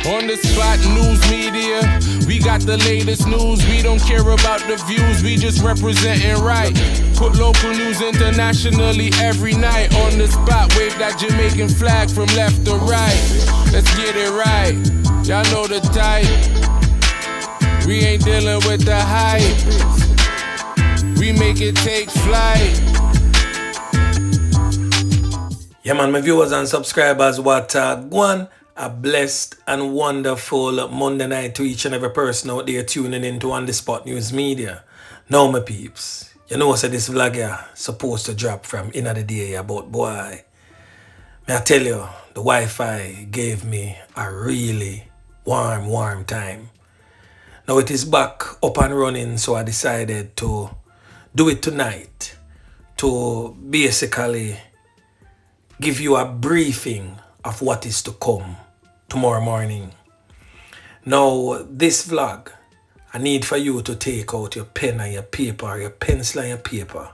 On the spot news media, we got the latest news. We don't care about the views, we just representing right. Put local news internationally every night. On the spot, wave that Jamaican flag from left to right. Let's get it right, y'all know the type. We ain't dealing with the hype, we make it take flight. Yeah man, my viewers and subscribers, what one a blessed and wonderful Monday night to each and every person out there tuning into On The Spot News Media. Now my peeps, you know so this vlog here supposed to drop from in the day about boy. May I tell you, the Wi-Fi gave me a really warm time. Now it is back up and running, so I decided to do it tonight to basically give you a briefing of what is to come tomorrow morning. Now, this vlog, I need for you to take out your pen and your paper, your pencil and your paper,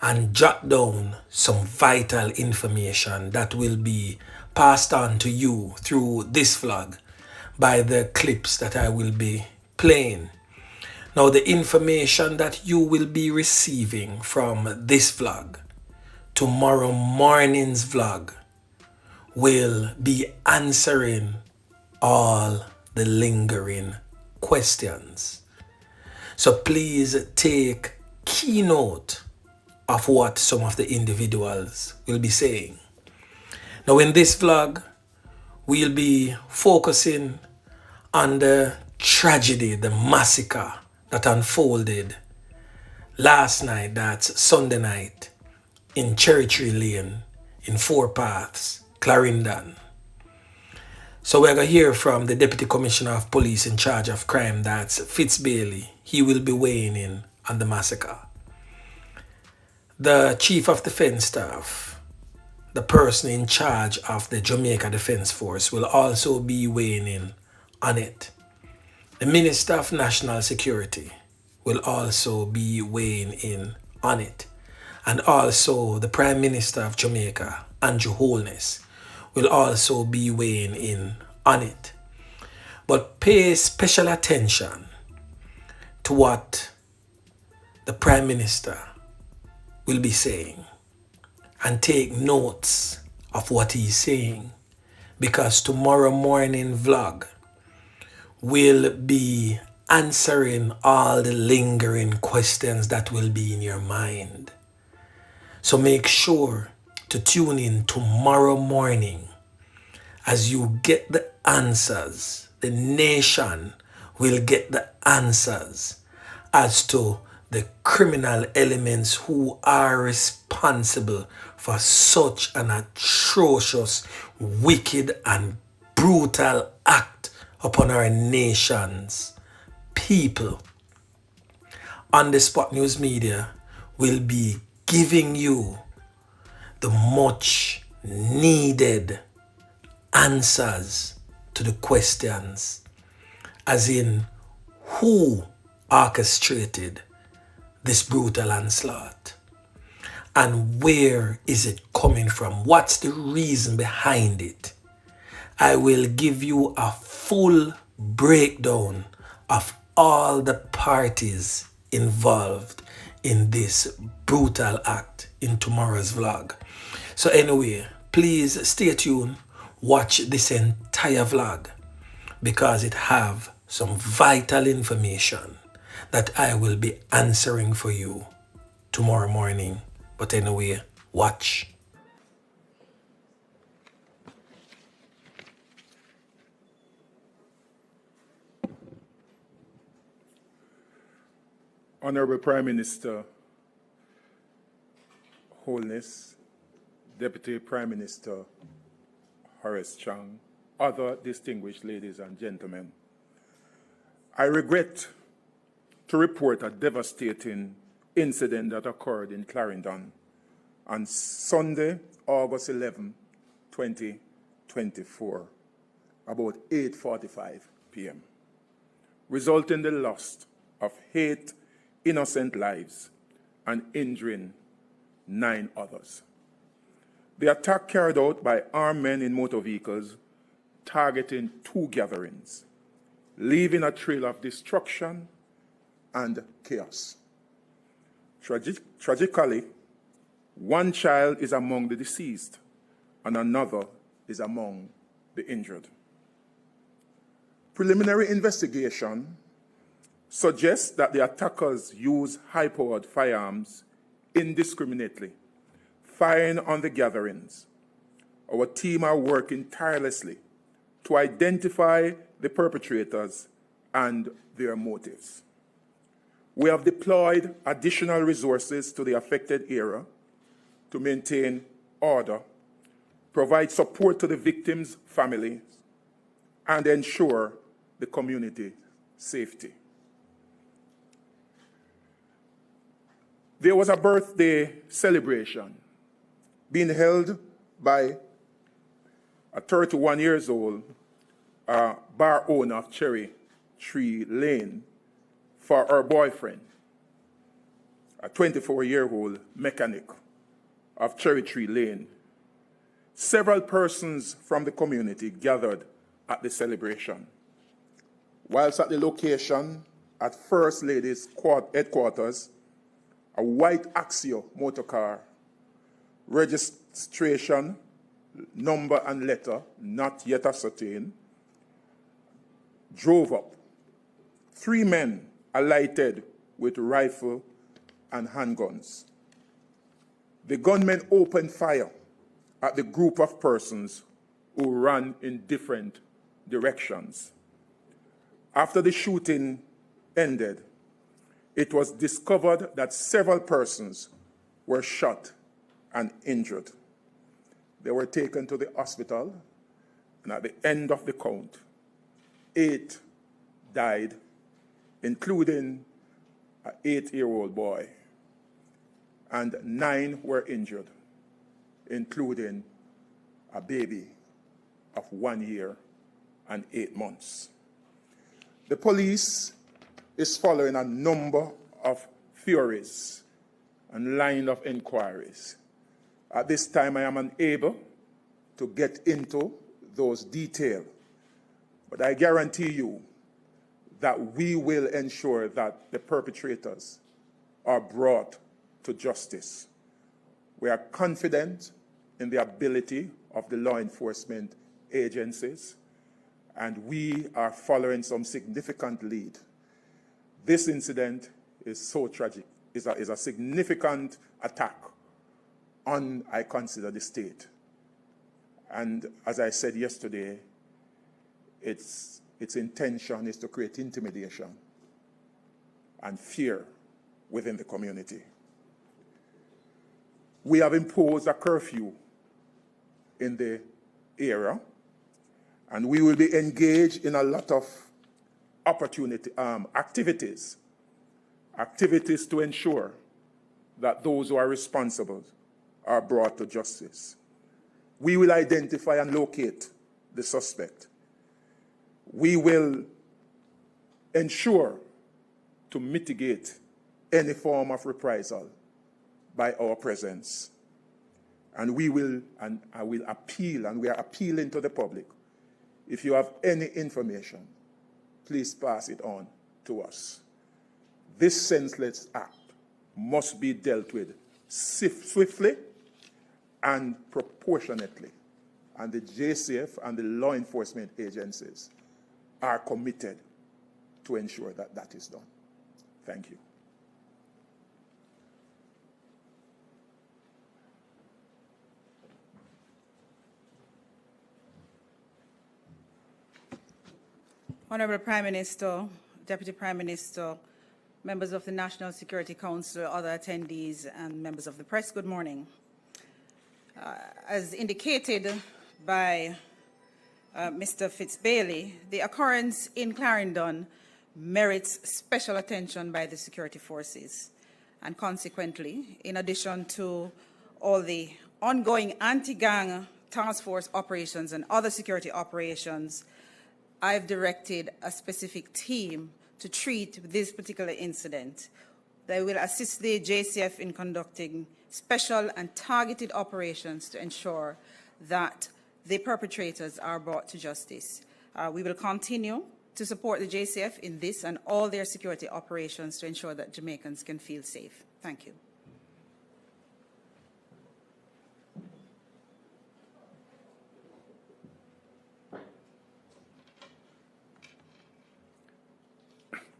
and jot down some vital information that will be passed on to you through this vlog by the clips that I will be playing. Now, the information that you will be receiving from this vlog, tomorrow morning's vlog, will be answering all the lingering questions. So please take keynote of what some of the individuals will be saying. Now in this vlog, we'll be focusing on the tragedy, the massacre that unfolded last night, that's Sunday night, in Cherry Lane, in Four Paths, Clarendon. So we're going to hear from the Deputy Commissioner of Police in charge of crime, that's Fitz Bailey. He will be weighing in on the massacre. The Chief of Defence Staff, the person in charge of the Jamaica Defence Force, will also be weighing in on it. The Minister of National Security will also be weighing in on it. And also the Prime Minister of Jamaica, Andrew Holness, will also be weighing in on it. But pay special attention to what the Prime Minister will be saying and take notes of what he's saying, because tomorrow morning vlog will be answering all the lingering questions that will be in your mind. So make sure to tune in tomorrow morning. As you get the answers, the nation will get the answers as to the criminal elements who are responsible for such an atrocious, wicked and brutal act upon our nation's people. On the Spot News Media will be giving you the much needed answers to the questions, as in who orchestrated this brutal onslaught and where is it coming from, what's the reason behind it. I will give you a full breakdown of all the parties involved in this brutal act in tomorrow's vlog. So anyway, please stay tuned, watch this entire vlog, because it have some vital information that I will be answering for you tomorrow morning. But anyway, watch. Honorable Prime Minister Holness, Deputy Prime Minister Horace Chang, other distinguished ladies and gentlemen, I regret to report a devastating incident that occurred in Clarendon on Sunday, August 11, 2024, about 8:45 p.m., resulting in the loss of 8 innocent lives and injuring 9 others. The attack carried out by armed men in motor vehicles targeting 2 gatherings, leaving a trail of destruction and chaos. Tragically, 1 child is among the deceased and another is among the injured. Preliminary investigation suggests that the attackers used high-powered firearms indiscriminately, firing on the gatherings. Our team are working tirelessly to identify the perpetrators and their motives. We have deployed additional resources to the affected area to maintain order, provide support to the victims' families, and ensure the community safety. There was a birthday celebration being held by a 31-year-old bar owner of Cherry Tree Lane for her boyfriend, a 24-year-old mechanic of Cherry Tree Lane. Several persons from the community gathered at the celebration. Whilst at the location at First Lady's headquarters, a white Axio motorcar, registration number and letter not yet ascertained, drove up. 3 men alighted with rifle and handguns. The gunmen opened fire at the group of persons who ran in different directions. After the shooting ended, it was discovered that several persons were shot and injured. They were taken to the hospital, and at the end of the count, 8 died, including an 8-year-old boy, and 9 were injured, including a baby of 1 year and 8 months. The police is following a number of theories and line of inquiries. At this time, I am unable to get into those details, but I guarantee you that we will ensure that the perpetrators are brought to justice. We are confident in the ability of the law enforcement agencies, and we are following some significant lead. This incident is so tragic, is a significant attack on, I consider, the state. And as I said yesterday, its intention is to create intimidation and fear within the community. We have imposed a curfew in the area, and we will be engaged in a lot of activities to ensure that those who are responsible are brought to justice. We will identify and locate the suspect. We will ensure to mitigate any form of reprisal by our presence. And I will appeal, and we are appealing to the public. If you have any information, please pass it on to us. This senseless act must be dealt with swiftly and proportionately. And the JCF and the law enforcement agencies are committed to ensure that that is done. Thank you. Honorable Prime Minister, Deputy Prime Minister, members of the National Security Council, other attendees, and members of the press, good morning. As indicated by Mr. Fitzbailey, the occurrence in Clarendon merits special attention by the security forces. And consequently, in addition to all the ongoing anti-gang task force operations and other security operations, I've directed a specific team to treat this particular incident. They will assist the JCF in conducting special and targeted operations to ensure that the perpetrators are brought to justice. We will continue to support the JCF in this and all their security operations to ensure that Jamaicans can feel safe. Thank you.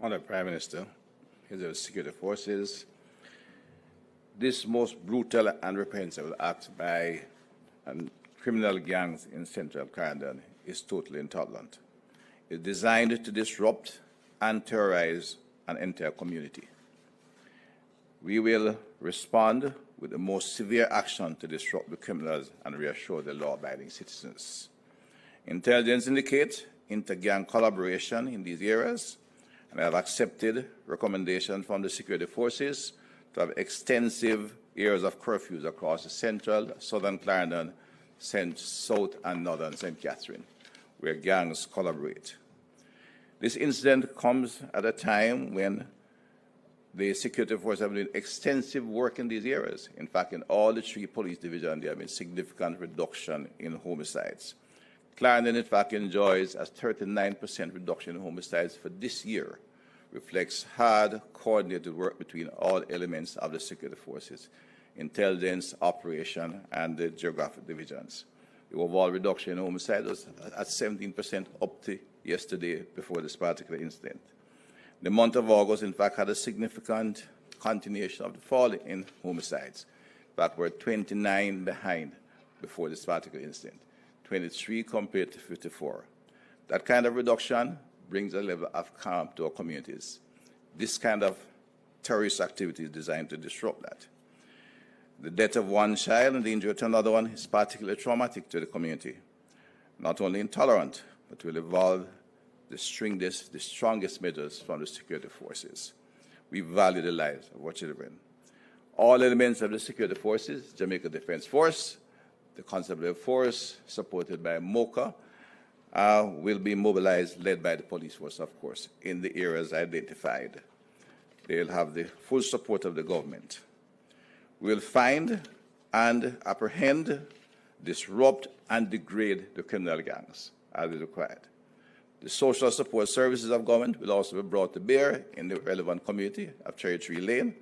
Honourable Prime Minister, Head of Security Forces, this most brutal and reprehensible act by criminal gangs in central Clarendon is totally intolerant. It's designed to disrupt and terrorize an entire community. We will respond with the most severe action to disrupt the criminals and reassure the law-abiding citizens. Intelligence indicates inter-gang collaboration in these areas, and I have accepted recommendations from the security forces to have extensive areas of curfews across the central, southern Clarendon, south and northern St. Catherine, where gangs collaborate. This incident comes at a time when the security forces have been doing extensive work in these areas. In fact, in all the 3 police divisions, there have been significant reduction in homicides. Clarendon, in fact, enjoys a 39% reduction in homicides for this year, reflects hard, coordinated work between all elements of the security forces, intelligence, operation, and the geographic divisions. The overall reduction in homicide was at 17% up to yesterday before this particular incident. The month of August, in fact, had a significant continuation of the fall in homicides. In fact, we're 29 behind before this particular incident, 23 compared to 54. That kind of reduction brings a level of calm to our communities. This kind of terrorist activity is designed to disrupt that. The death of one child and the injury to another one is particularly traumatic to the community. Not only intolerant, but will involve the strongest measures from the security forces. We value the lives of our children. All elements of the security forces, Jamaica Defence Force, the Constabulary Force, supported by MOCA, will be mobilized, led by the police force, of course, in the areas identified. They'll have the full support of the government. We'll find and apprehend, disrupt, and degrade the criminal gangs as is required. The social support services of government will also be brought to bear in the relevant community of Cherry Tree Lane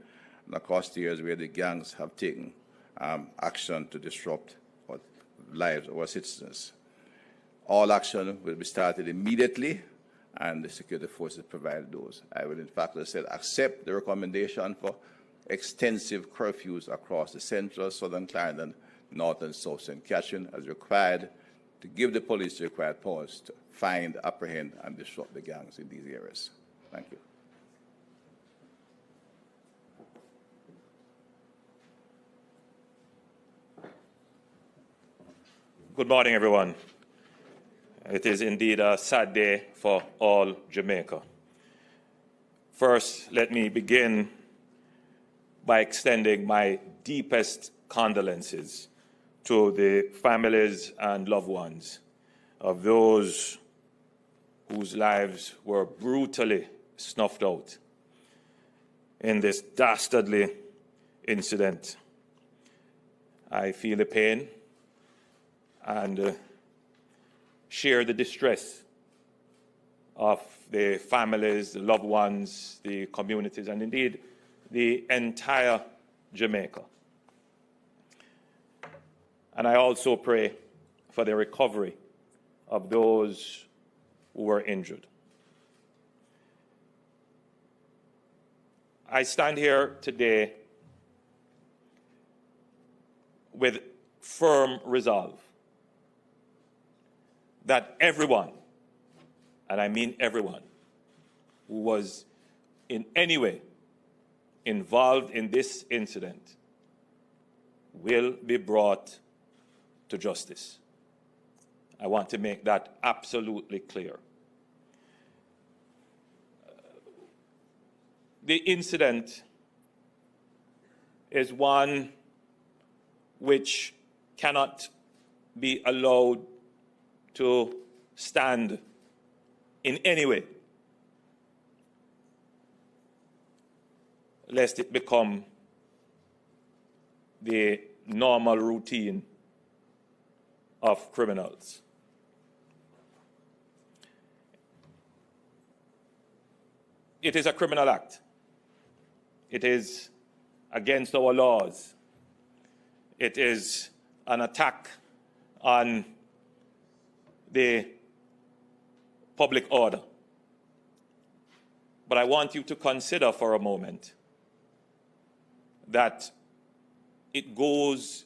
and across the areas where the gangs have taken action to disrupt the lives of our citizens. All action will be started immediately, and the security forces provide those. I will, in fact, as I said, accept the recommendation for extensive curfews across the central, southern Clarendon, north and south St. Catherine as required to give the police the required powers to find, apprehend, and disrupt the gangs in these areas. Thank you. Good morning, everyone. It is indeed a sad day for all Jamaica. First, let me begin by extending my deepest condolences to the families and loved ones of those whose lives were brutally snuffed out in this dastardly incident. I feel the pain and share the distress of the families, the loved ones, the communities, and indeed the entire Jamaica. And I also pray for the recovery of those who were injured. I stand here today with firm resolve that everyone, and I mean everyone, who was in any way involved in this incident will be brought to justice. I want to make that absolutely clear. The incident is one which cannot be allowed to stand in any way, lest it become the normal routine of criminals. It is a criminal act. It is against our laws. It is an attack on the public order. But I want you to consider for a moment that it goes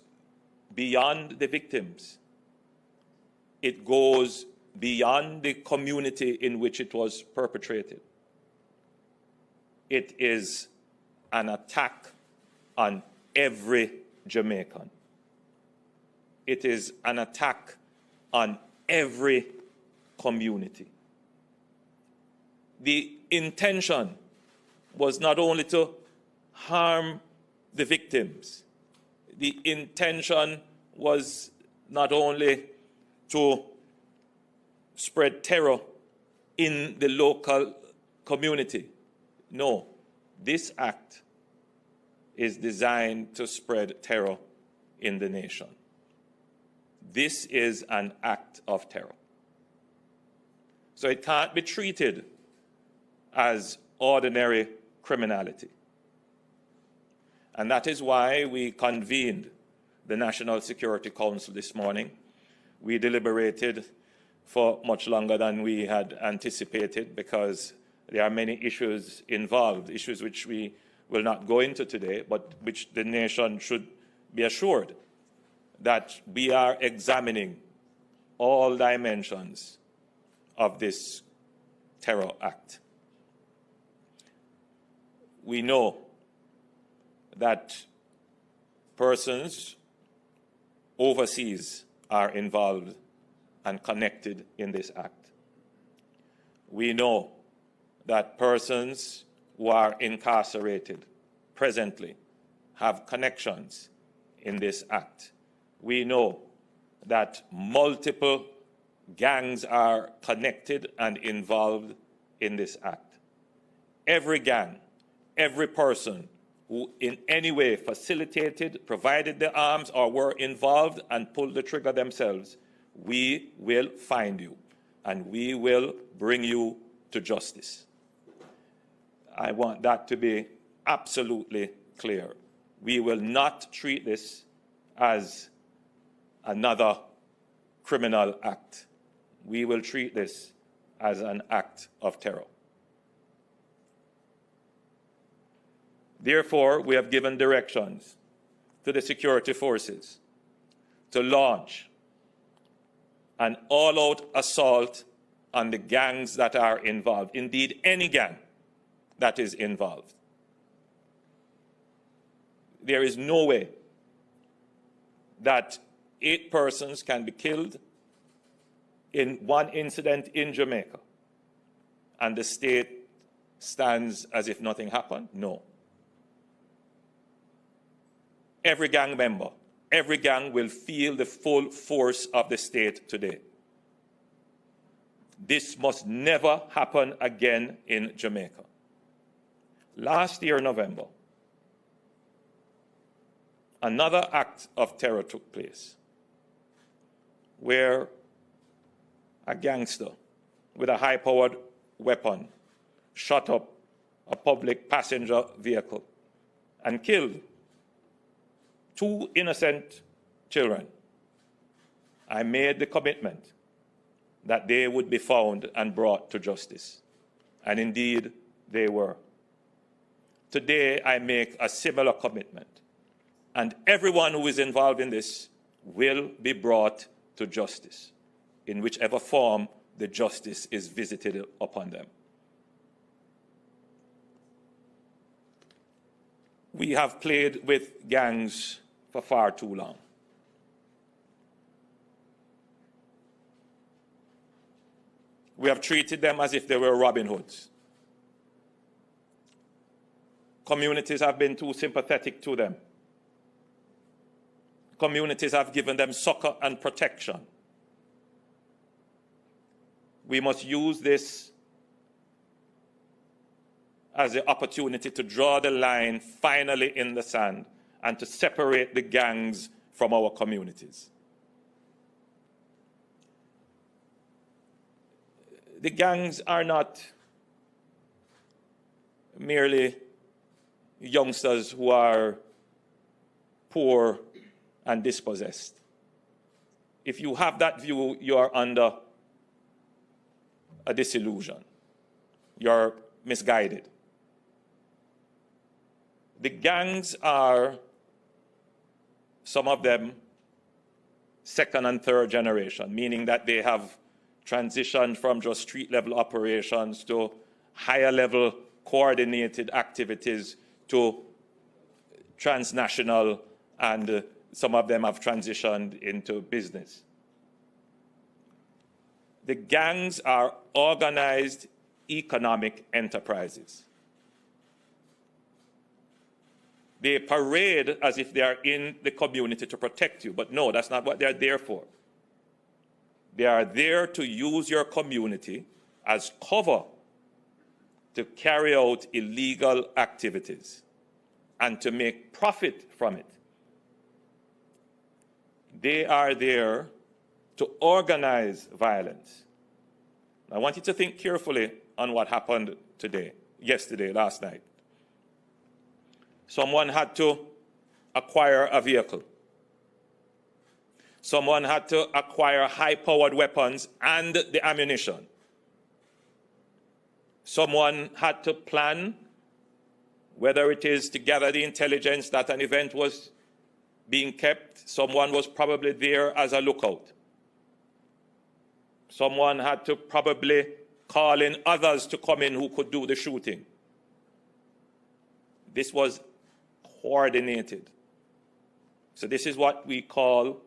beyond the victims. It goes beyond the community in which it was perpetrated. It is an attack on every Jamaican. It is an attack on every community. The intention was not only to harm the victims. The intention was not only to spread terror in the local community. No, this act is designed to spread terror in the nation. This is an act of terror. So it can't be treated as ordinary criminality. And that is why we convened the National Security Council this morning. We deliberated for much longer than we had anticipated because there are many issues involved, issues which we will not go into today, but which the nation should be assured that we are examining all dimensions of this terror act. We know that persons overseas are involved and connected in this act. We know that persons who are incarcerated presently have connections in this act. We know that multiple gangs are connected and involved in this act. Every gang, every person who in any way facilitated, provided the arms, or were involved and pulled the trigger themselves, we will find you and we will bring you to justice. I want that to be absolutely clear. We will not treat this as another criminal act. We will treat this as an act of terror. Therefore, we have given directions to the security forces to launch an all-out assault on the gangs that are involved, indeed any gang that is involved. There is no way that 8 persons can be killed in one incident in Jamaica and the state stands as if nothing happened. No. Every gang member, every gang will feel the full force of the state today. This must never happen again in Jamaica. Last year, November, another act of terror took place where a gangster with a high-powered weapon shot up a public passenger vehicle and killed 2 innocent children. I made the commitment that they would be found and brought to justice. And indeed, they were. Today, I make a similar commitment. And everyone who is involved in this will be brought to justice, in whichever form the justice is visited upon them. We have played with gangs for far too long. We have treated them as if they were Robin Hoods. Communities have been too sympathetic to them. Communities have given them succor and protection. We must use this as the opportunity to draw the line finally in the sand and to separate the gangs from our communities. the gangs are not merely youngsters who are poor and dispossessed. If you have that view, you are under a disillusion. You're misguided. The gangs are, some of them, second and third generation, meaning that they have transitioned from just street-level operations to higher-level coordinated activities to transnational, and some of them have transitioned into business. The gangs are organized economic enterprises. They parade as if they are in the community to protect you, but no, that's not what they're there for. They are there to use your community as cover to carry out illegal activities and to make profit from it. They are there to organize violence. I want you to think carefully on what happened yesterday, last night. Someone had to acquire a vehicle. Someone had to acquire high-powered weapons and the ammunition. Someone had to plan, whether it is to gather the intelligence that an event was being kept. Someone was probably there as a lookout. Someone had to probably call in others to come in who could do the shooting. This was coordinated. So this is what we call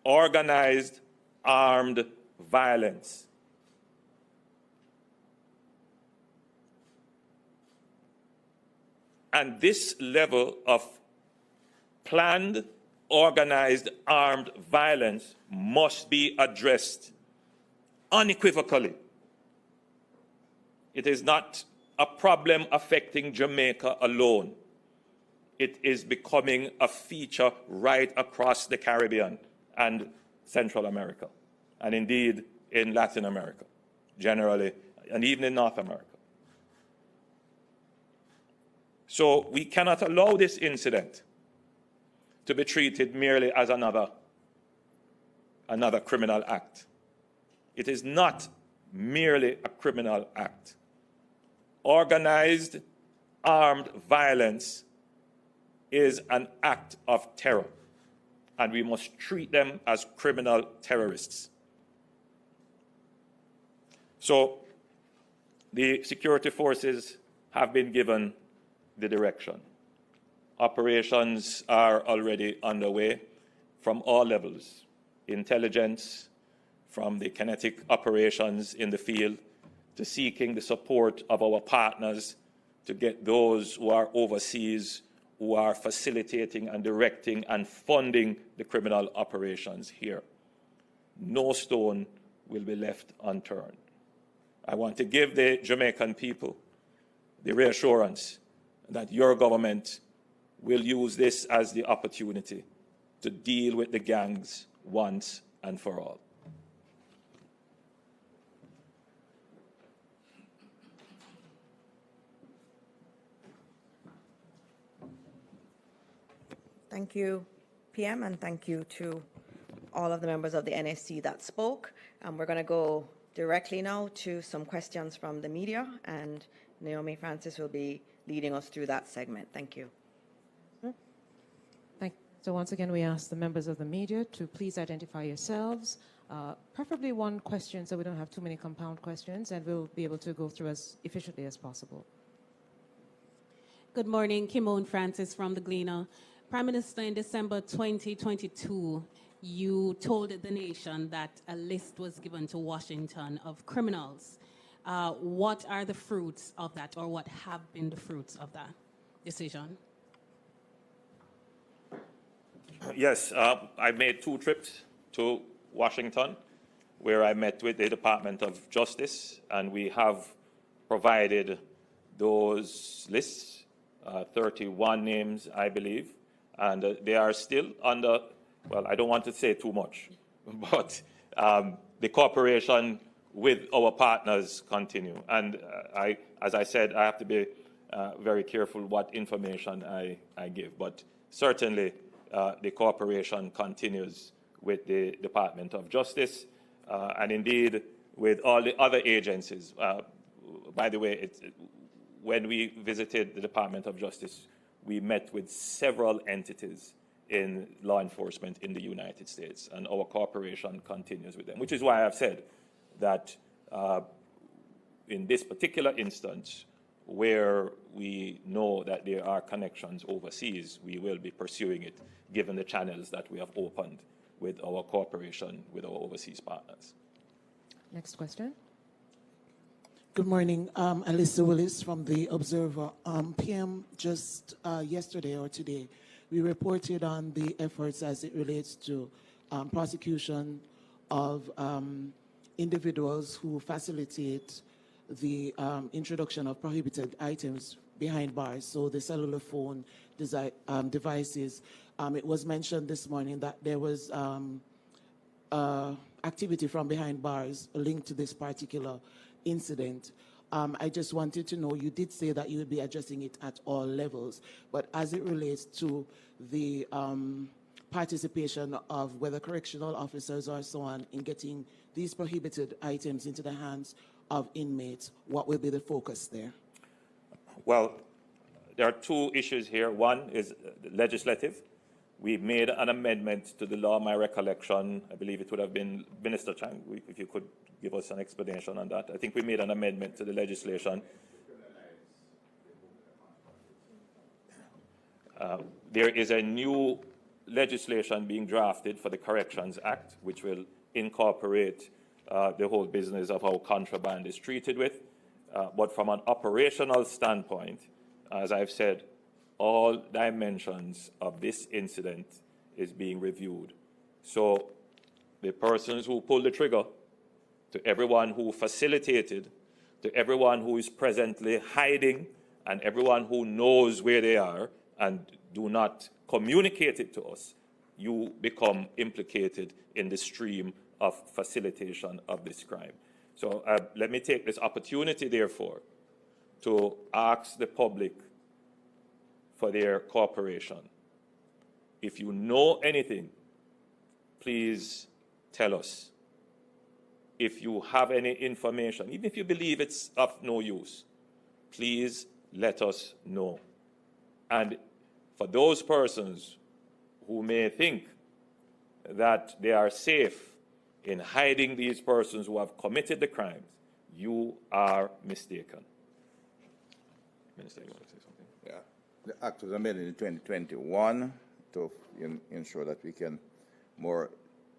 organized armed violence. And this level of planned, organized armed violence must be addressed unequivocally. It is not a problem affecting Jamaica alone. It is becoming a feature right across the Caribbean and Central America, and indeed in Latin America generally, and even in North America. So we cannot allow this incident to be treated merely as another criminal act. It is not merely a criminal act. Organized armed violence is an act of terror, and we must treat them as criminal terrorists. So the security forces have been given the direction. Operations are already underway from all levels. Intelligence, from the kinetic operations in the field, to seeking the support of our partners to get those who are overseas, who are facilitating and directing and funding the criminal operations here. No stone will be left unturned. I want to give the Jamaican people the reassurance that your government will use this as the opportunity to deal with the gangs once and for all. Thank you, PM, and thank you to all of the members of the NSC that spoke. We're going to go directly now to some questions from the media, and Naomi Francis will be leading us through that segment. Thank you. So once again, we ask the members of the media to please identify yourselves, preferably one question so we don't have too many compound questions, and we'll be able to go through as efficiently as possible. Good morning, Kimone Francis from The Gleaner. Prime Minister, in December 2022, you told the nation that a list was given to Washington of criminals. What are the fruits of that, or what have been the fruits of that decision? Yes, I made 2 trips to Washington, where I met with the Department of Justice, and we have provided those lists, 31 names, I believe, and they are still under, well, I don't want to say too much, but the corporation with our partners continue. And as I said, I have to be very careful what information I give. But certainly, the cooperation continues with the Department of Justice, and indeed with all the other agencies. By the way, when we visited the Department of Justice, we met with several entities in law enforcement in the United States, and our cooperation continues with them, which is why I've said that in this particular instance, where we know that there are connections overseas, we will be pursuing it, given the channels that we have opened with our cooperation with our overseas partners. Next question. Good morning. Alyssa Willis from The Observer. PM, just yesterday or today, we reported on the efforts as it relates to prosecution of individuals who facilitate the introduction of prohibited items behind bars, so the cellular phone devices. It was mentioned this morning that there was activity from behind bars linked to this particular incident. I just wanted to know, you did say that you would be addressing it at all levels, but as it relates to the participation of whether correctional officers or so on in getting these prohibited items into the hands of inmates, what will be the focus there? Well, there are two issues here. One is legislative. We made an amendment to the law. My recollection, I believe it would have been Minister Chang, if you could give us an explanation on that. I think we made an amendment to the legislation. There is a new legislation being drafted for the Corrections Act, which will incorporate the whole business of how contraband is treated with. But from an operational standpoint, as I've said, all dimensions of this incident is being reviewed. So the persons who pulled the trigger, to everyone who facilitated, to everyone who is presently hiding, and everyone who knows where they are and do not communicate it to us, you become implicated in the stream of facilitation of this crime. So let me take this opportunity, therefore, to ask the public for their cooperation. If you know anything, please tell us. If you have any information, even if you believe it's of no use, please let us know. And for those persons who may think that they are safe in hiding these persons who have committed the crimes, you are mistaken. Minister, you want to say something? Yeah. The act was amended in 2021 to ensure that we can more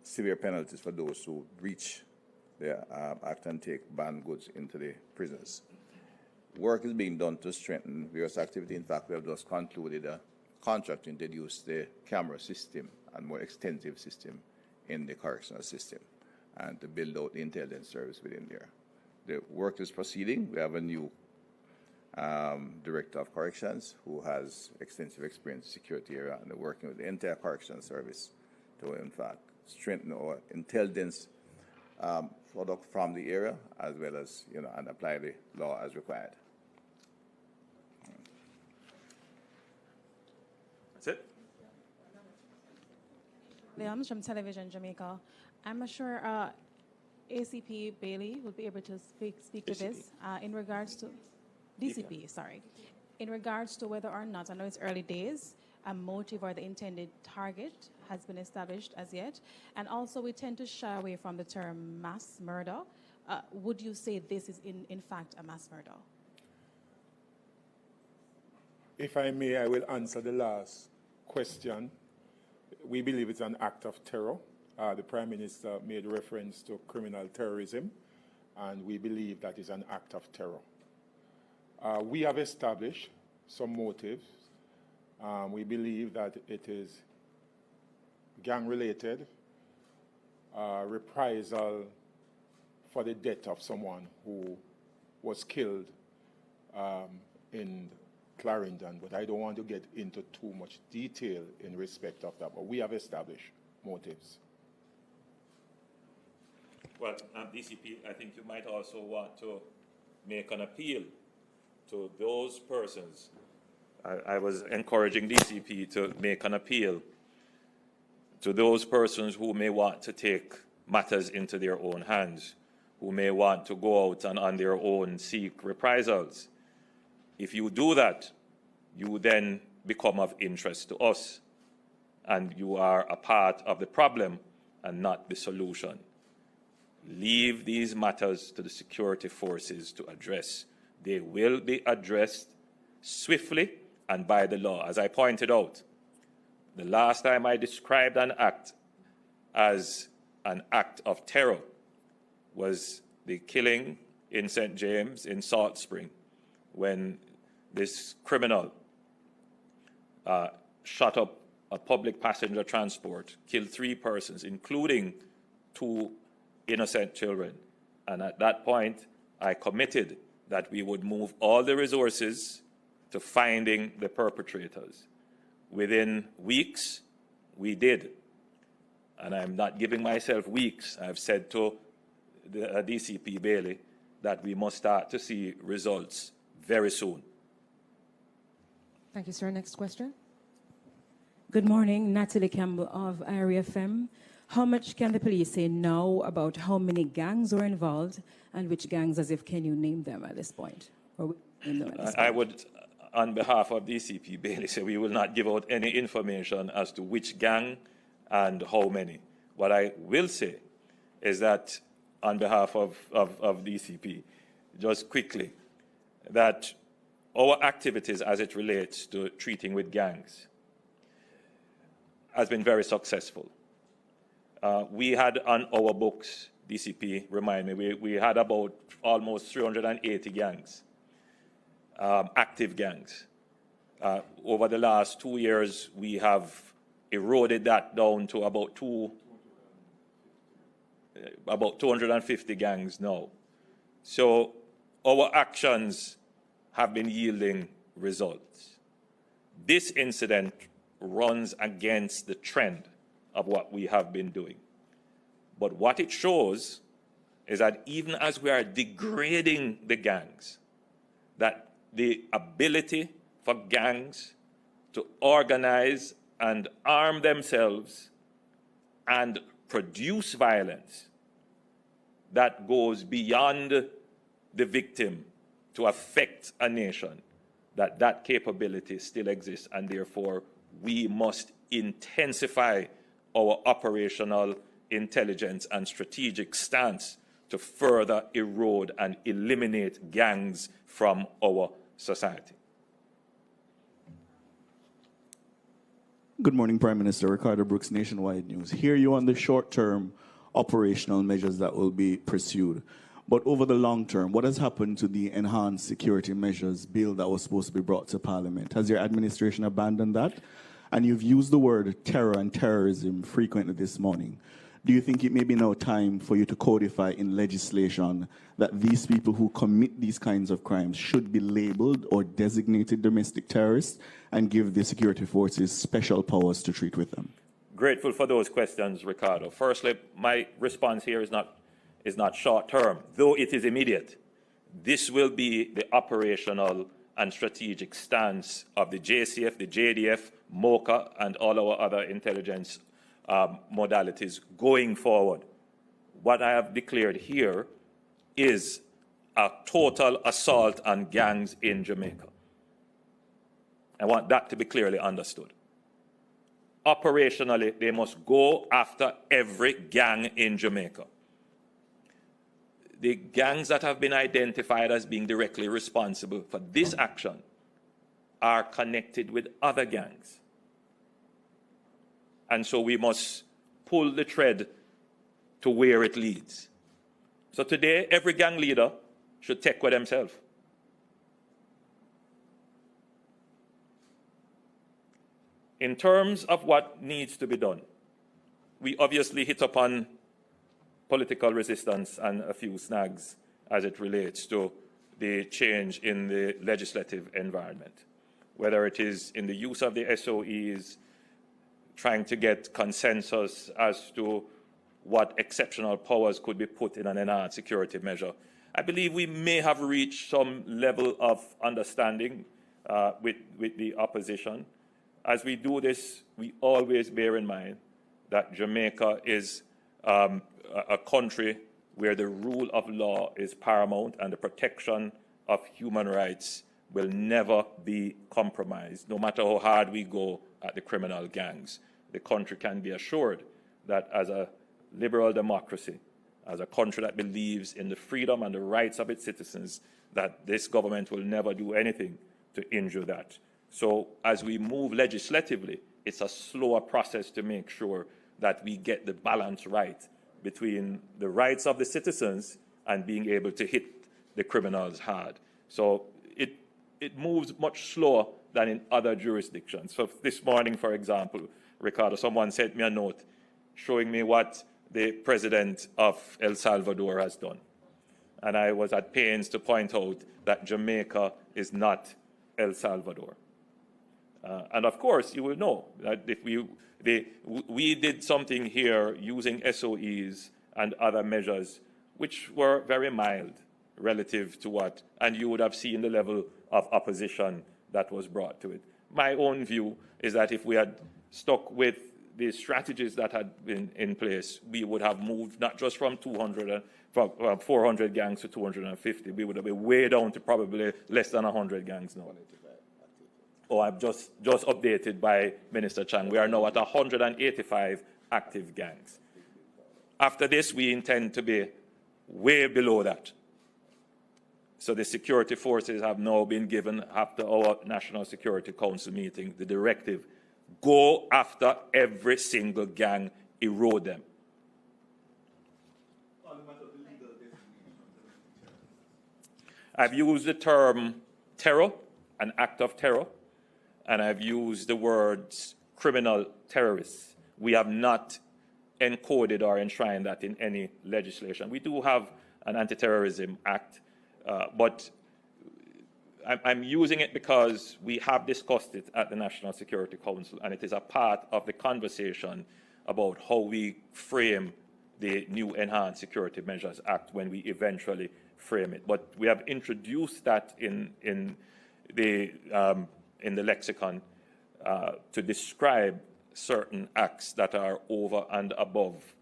severe penalties for those who breach the act and take banned goods into the prisons. Work is being done to strengthen various activity. In fact, we have just concluded a contract to introduce the camera system and more extensive system in the correctional system and to build out the intelligence service within there. The work is proceeding. We have a new Director of Corrections who has extensive experience in the security area, and they're working with the entire correctional service to, in fact, strengthen our intelligence product from the area, as well as, and apply the law as required. That's it. Williams from Television Jamaica. I'm not sure ACP Bailey would be able to speak to this in regards to DCP, sorry. In regards to whether or not, I know it's early days, a motive or the intended target has been established as yet. And also we tend to shy away from the term mass murder. Would you say this is in fact a mass murder? If I may, I will answer the last question. We believe it's an act of terror. The Prime Minister made reference to criminal terrorism, and we believe that is an act of terror. We have established some motives. We believe that it is gang-related, reprisal for the death of someone who was killed in Clarendon, but I don't want to get into too much detail in respect of that, but we have established motives. Well, DCP, I think you might also want to make an appeal to those persons. I was encouraging DCP to make an appeal to those persons who may want to take matters into their own hands, who may want to go out and on their own seek reprisals. If you do that, you then become of interest to us, and you are a part of the problem and not the solution. Leave these matters to the security forces to address. They will be addressed swiftly and by the law. As I pointed out, the last time I described an act as an act of terror was the killing in St. James in Salt Spring, when this criminal shot up a public passenger transport, killed 3 persons, including 2 innocent children. And at that point, I committed that we would move all the resources to finding the perpetrators. Within weeks, we did. And I'm not giving myself weeks. I've said to the DCP Bailey that we must start to see results very soon. Thank you, sir. Next question. Good morning, Natalie Campbell of Area FM. How much can the police say now about how many gangs were involved, and which gangs, as if, can you name them at this point? Or name them at this point? I would, on behalf of DCP Bailey, say we will not give out any information as to which gang and how many. What I will say is that, on behalf of DCP, just quickly, that our activities as it relates to treating with gangs has been very successful. We had on our books, DCP, remind me, we had about almost 380 gangs, active gangs. Over the last 2 years, we have eroded that down to about 250 gangs now. So our actions have been yielding results. This incident runs against the trend of what we have been doing. But what it shows is that even as we are degrading the gangs, that the ability for gangs to organize and arm themselves and produce violence that goes beyond the victim to affect a nation, that capability still exists, and therefore we must intensify our operational intelligence and strategic stance to further erode and eliminate gangs from our society. Good morning, Prime Minister. Ricardo Brooks, Nationwide News. Hear you on the short-term operational measures that will be pursued. But over the long term, what has happened to the enhanced security measures bill that was supposed to be brought to Parliament? Has your administration abandoned that? And you've used the word terror and terrorism frequently this morning. Do you think it may be now time for you to codify in legislation that these people who commit these kinds of crimes should be labeled or designated domestic terrorists and give the security forces special powers to treat with them? Grateful for those questions, Ricardo. Firstly, my response here is not short-term, though it is immediate. This will be the operational and strategic stance of the JCF, the JDF, MOCA, and all our other intelligence modalities going forward. What I have declared here is a total assault on gangs in Jamaica. I want that to be clearly understood. Operationally, they must go after every gang in Jamaica. The gangs that have been identified as being directly responsible for this action are connected with other gangs. And so we must pull the thread to where it leads. So today, every gang leader should take with themselves. In terms of what needs to be done, we obviously hit upon political resistance and a few snags as it relates to the change in the legislative environment, whether it is in the use of the SOEs, trying to get consensus as to what exceptional powers could be put in an enhanced security measure. I believe we may have reached some level of understanding with the opposition. As we do this, we always bear in mind that Jamaica is a country where the rule of law is paramount and the protection of human rights will never be compromised, no matter how hard we go at the criminal gangs. The country can be assured that as a liberal democracy, as a country that believes in the freedom and the rights of its citizens, that this government will never do anything to injure that. So as we move legislatively, it's a slower process to make sure that we get the balance right between the rights of the citizens and being able to hit the criminals hard. So it moves much slower than in other jurisdictions. So this morning, for example, Ricardo, someone sent me a note showing me what the president of El Salvador has done. And I was at pains to point out that Jamaica is not El Salvador. And of course, you will know that if we did something here using SOEs and other measures, which were very mild relative to what, and you would have seen the level of opposition that was brought to it. My own view is that if we had stuck with the strategies that had been in place, we would have moved not just from 400 gangs to 250. We would have been way down to probably less than 100 gangs now. Oh, I'm just updated by Minister Chang. We are now at 185 active gangs. After this, we intend to be way below that. So the security forces have now been given, after our National Security Council meeting, the directive, go after every single gang, erode them. I've used the term terror, an act of terror, and I've used the words criminal terrorists. We have not encoded or enshrined that in any legislation. We do have an anti-terrorism act, but I'm using it because we have discussed it at the National Security Council, and it is a part of the conversation about how we frame the new Enhanced Security Measures Act when we eventually frame it. But we have introduced that in the lexicon to describe certain acts that are over and above,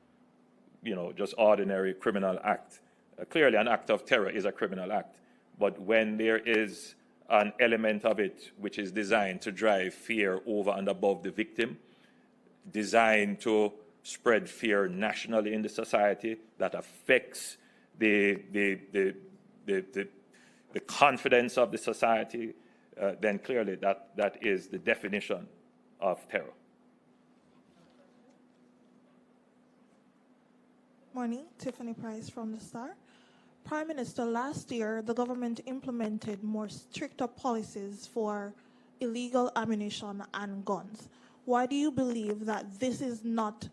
just ordinary criminal act. Clearly, an act of terror is a criminal act, but when there is an element of it which is designed to drive fear over and above the victim, designed to spread fear nationally in the society that affects the confidence of the society, then clearly that is the definition of terror. Morning, Tiffany Price from The Star. Prime Minister, last year the government implemented more stricter policies for illegal ammunition and guns. Why do you believe that this is not,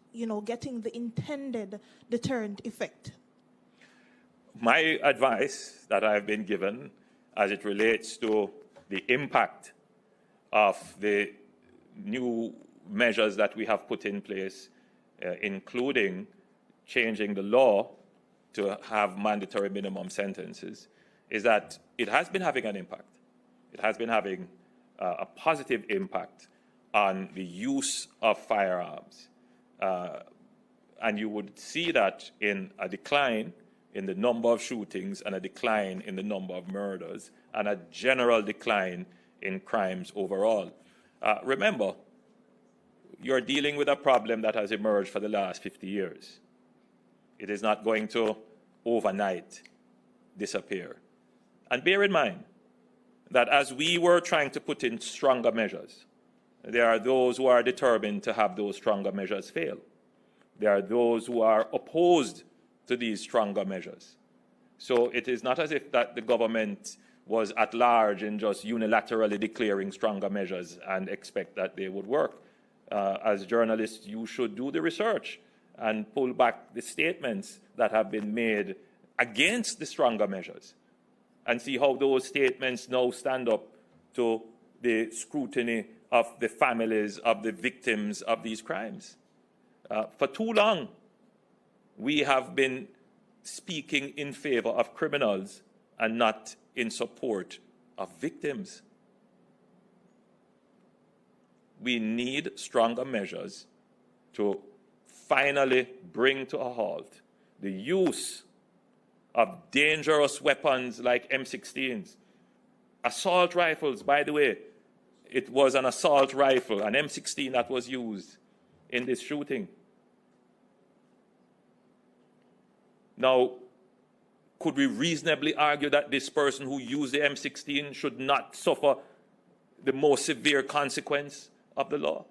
getting the intended deterrent effect? My advice that I've been given as it relates to the impact of the new measures that we have put in place, including changing the law to have mandatory minimum sentences, is that it has been having an impact. It has been having a positive impact on the use of firearms. And you would see that in a decline in the number of shootings and a decline in the number of murders and a general decline in crimes overall. Remember, you're dealing with a problem that has emerged for the last 50 years. It is not going to overnight disappear. And bear in mind that as we were trying to put in stronger measures, there are those who are determined to have those stronger measures fail. There are those who are opposed to these stronger measures. So it is not as if that the government was at large in just unilaterally declaring stronger measures and expect that they would work. As journalists, you should do the research and pull back the statements that have been made against the stronger measures and see how those statements now stand up to the scrutiny of the families of the victims of these crimes. For too long, we have been speaking in favor of criminals and not in support of victims. We need stronger measures to finally bring to a halt the use of dangerous weapons like M16s. Assault rifles, by the way, it was an assault rifle, an M16 that was used in this shooting. Now, could we reasonably argue that this person who used the M16 should not suffer the most severe consequence of the law?